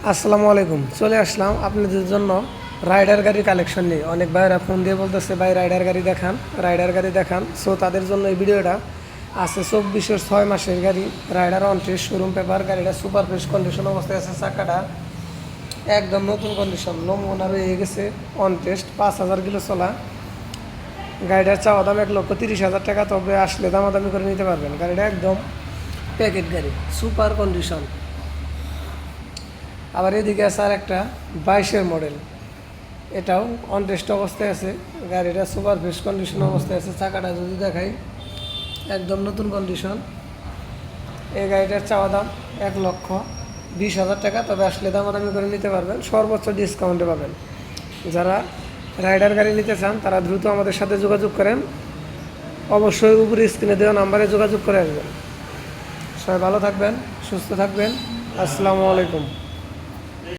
আসসালামু আলাইকুম। চলে আসলাম আপনাদের জন্য রাইডার গাড়ি কালেকশন নিয়ে। অনেক ভাইয়েরা ফোন দিয়ে বলতেছে ভাই রাইডার গাড়ি দেখান, রাইডার গাড়ি দেখান। সো তাদের জন্য এই ভিডিওটা আছে। 24-6 মাসের গাড়ি, rider on test, showroom paper. গাড়িটা সুপার ফ্রেশ কন্ডিশন অবস্থায় আছে, চাকাটা একদম নতুন কন্ডিশন, নমুনা রয়ে গেছে। অন টেস্ট, 5,000 কিলো চলা। গাড়িটার চাওয়া দাম 1,30,000 টাকা, তবে আসলে দামাদামি করে নিতে পারবেন। গাড়িটা একদম প্যাকেট গাড়ি, সুপার কন্ডিশন। আবার এদিকে আছে আর একটা 22-এর মডেল, এটাও অন টেস্ট অবস্থায় আছে। গাড়িটা সুপার ফ্রেশ কন্ডিশন অবস্থায় আছে। চাকাটা যদি দেখাই একদম নতুন কন্ডিশন। এই গাড়িটার চাওয়া দাম 1,20,000 টাকা, তবে আসলে দামাদামি করে নিতে পারবেন, সর্বোচ্চ ডিসকাউন্টে পাবেন। যারা রাইডার গাড়ি নিতে চান তারা দ্রুত আমাদের সাথে যোগাযোগ করেন। অবশ্যই উপরে স্ক্রিনে দেওয়া নাম্বারে যোগাযোগ করে আসবেন। সবাই ভালো থাকবেন, সুস্থ থাকবেন। আসসালামু আলাইকুম।